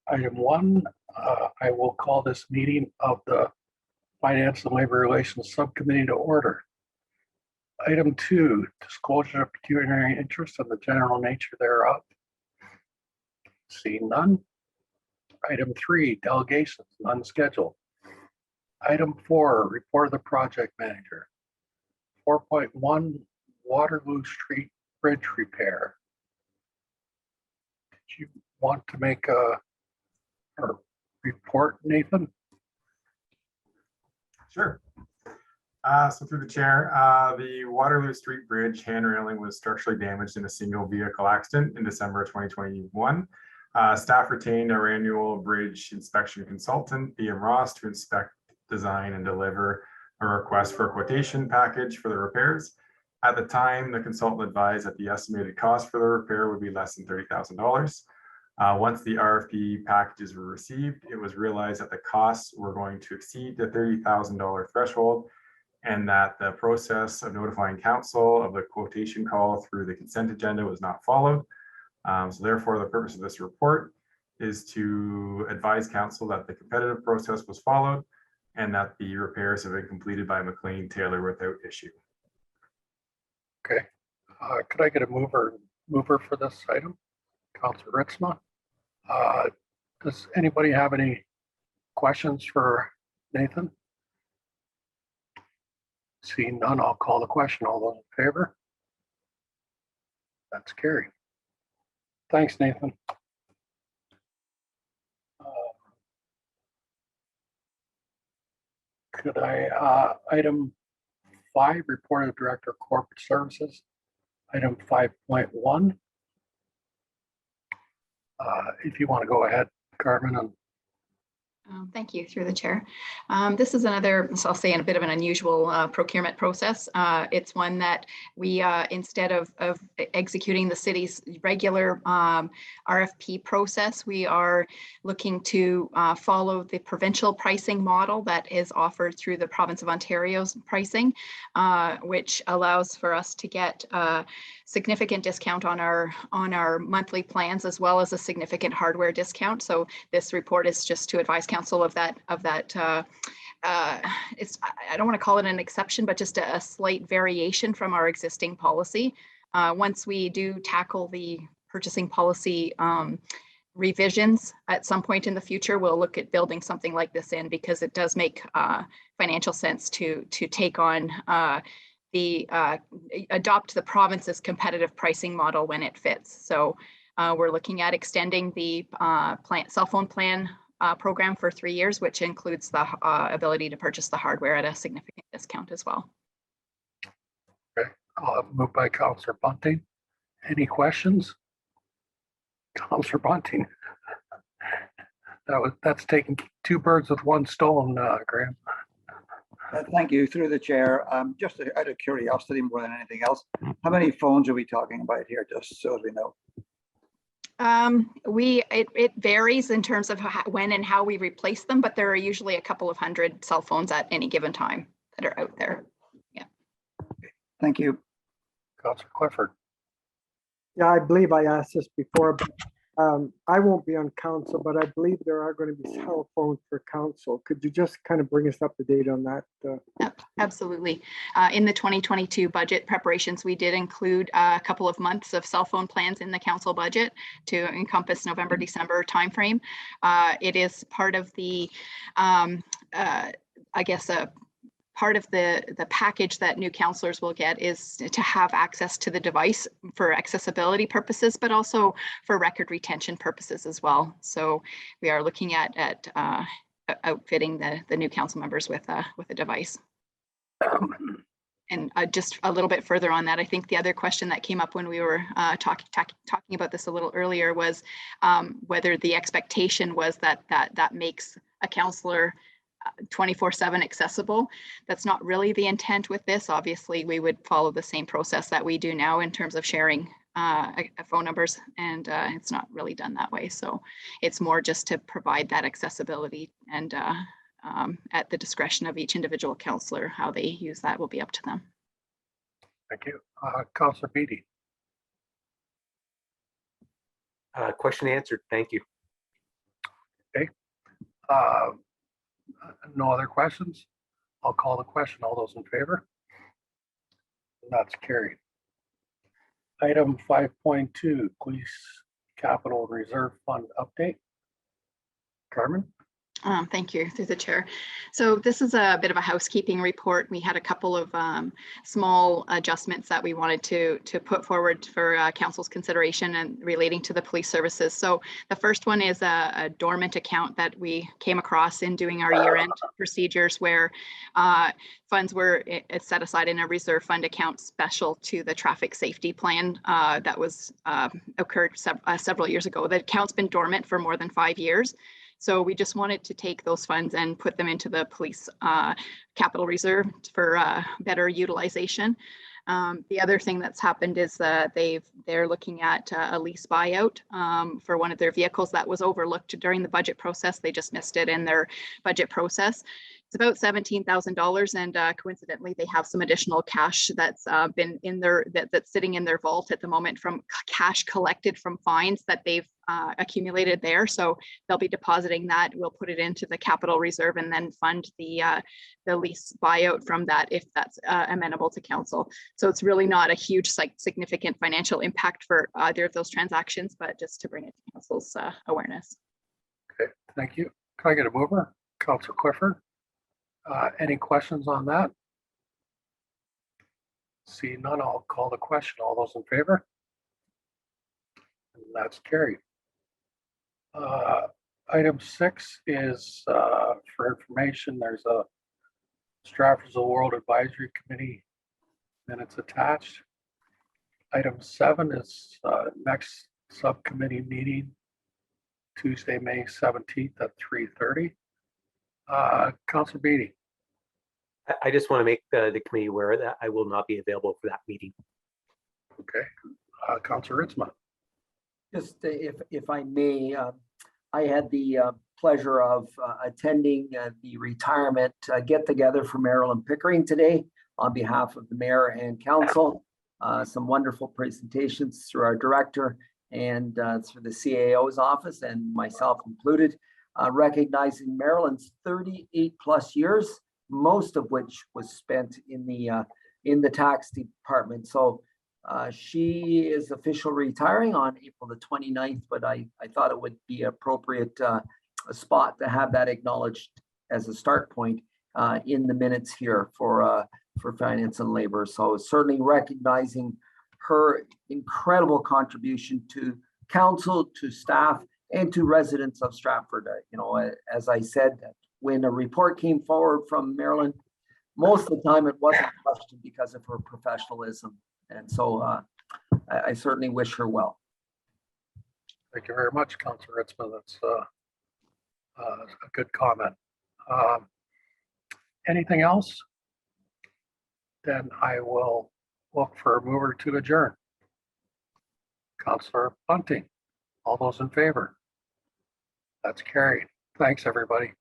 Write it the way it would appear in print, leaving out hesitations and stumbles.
Item 1, I will call this meeting of the Finance and Labor Relations Subcommittee to order. Item 2, disclosure of pecuniary interest and the general nature thereof. Seeing none. Item 3, delegations, none scheduled. Item 4, report of the project manager. 4.1, Waterloo Street Bridge repair. Did you want to make a report, Nathan? Sure. So through the chair, the Waterloo Street Bridge hand railing was structurally damaged in a single vehicle accident in December of 2021. Staff retained our annual bridge inspection consultant, BM Ross, to inspect, design, and deliver a request for a quotation package for the repairs. At the time, the consultant advised that the estimated cost for the repair would be less than $30,000. Once the RFP packages were received, it was realized that the costs were going to exceed the $30,000 threshold, and that the process of notifying council of the quotation call through the consent agenda was not followed. So therefore, the purpose of this report is to advise council that the competitive process was followed and that the repairs have been completed by McLean Taylor without issue. Okay. Could I get a mover for this item? Councilor Ritzma. Does anybody have any questions for Nathan? Seeing none, I'll call the question. All those in favor? That's carried. Thanks, Nathan. Could I, item 5, report of Director of Corporate Services. Item 5.1. If you want to go ahead, Carmen. Thank you, through the chair. This is another, so I'll say, in a bit of an unusual procurement process. It's one that we, instead of executing the city's regular RFP process, we are looking to follow the provincial pricing model that is offered through the province of Ontario's pricing, which allows for us to get significant discount on our monthly plans, as well as a significant hardware discount. So this report is just to advise council of that. It's, I don't want to call it an exception, but just a slight variation from our existing policy. Once we do tackle the purchasing policy revisions at some point in the future, we'll look at building something like this in, because it does make financial sense to take on adopt the province's competitive pricing model when it fits. So we're looking at extending the cell phone plan program for 3 years, which includes the ability to purchase the hardware at a significant discount as well. Okay, moved by Councillor Bunting. Any questions? Councillor Bunting. That's taking 2 birds with 1 stone, Graham. Thank you, through the chair. Just out of curiosity more than anything else, how many phones are we talking about here, just so as we know? It varies in terms of when and how we replace them, but there are usually a couple of hundred cell phones at any given time that are out there. Yeah. Thank you. Councillor Clifford. Yeah, I believe I asked this before, but I won't be on council, but I believe there are going to be cell phones for council. Could you just kind of bring us up to date on that? Absolutely. In the 2022 budget preparations, we did include a couple of months of cell phone plans in the council budget to encompass November, December timeframe. It is part of the, I guess, part of the package that new councillors will get is to have access to the device for accessibility purposes, but also for record retention purposes as well. So we are looking at outfitting the new council members with a device. And just a little bit further on that, I think the other question that came up when we were talking about this a little earlier was whether the expectation was that makes a councillor 24/7 accessible. That's not really the intent with this. Obviously, we would follow the same process that we do now in terms of sharing phone numbers, and it's not really done that way. So it's more just to provide that accessibility, and at the discretion of each individual councillor, how they use that will be up to them. Thank you. Councillor Beattie. Question answered. Thank you. No other questions? I'll call the question. All those in favor? That's carried. Item 5.2, Police Capital Reserve Fund update. Carmen? Thank you, through the chair. So this is a bit of a housekeeping report. We had a couple of small adjustments that we wanted to put forward for council's consideration and relating to the police services. So the first one is a dormant account that we came across in doing our year-end procedures, where funds were set aside in a reserve fund account special to the traffic safety plan that was occurred several years ago. The account's been dormant for more than 5 years. So we just wanted to take those funds and put them into the police capital reserve for better utilization. The other thing that's happened is they're looking at a lease buyout for one of their vehicles that was overlooked during the budget process. They just missed it in their budget process. It's about $17,000, and coincidentally, they have some additional cash that's been in that's sitting in their vault at the moment from cash collected from fines that they've accumulated there. So they'll be depositing that. We'll put it into the capital reserve and then fund the lease buyout from that if that's amenable to council. So it's really not a huge significant financial impact for either of those transactions, but just to bring it to council's awareness. Okay, thank you. Can I get a mover? Councilor Clifford? Any questions on that? See none, I'll call the question. All those in favor? And that's carried. Item 6 is for information. There's a Stratford's World Advisory Committee minutes attached. Item 7 is next subcommittee meeting, Tuesday, May 17th at 3:30. Councilor Beatty. I just want to make the committee aware that I will not be available for that meeting. Okay. Councilor Ritzman. Just if I may, I had the pleasure of attending the retirement get-together for Marilyn Pickering today on behalf of the mayor and council. Some wonderful presentations through our director and through the CAO's office and myself included, recognizing Marilyn's 38 plus years, most of which was spent in the tax department. So she is officially retiring on April the 29th, but I thought it would be appropriate a spot to have that acknowledged as a start point in the minutes here for finance and labor. So certainly recognizing her incredible contribution to council, to staff, and to residents of Stratford. You know, as I said, when a report came forward from Marilyn, most of the time it wasn't questioned because of her professionalism. And so I certainly wish her well. Thank you very much, Councilor Ritzman. That's a good comment. Anything else? Then I will look for a mover to adjourn. Councilor Bunting. All those in favor? That's carried. Thanks, everybody.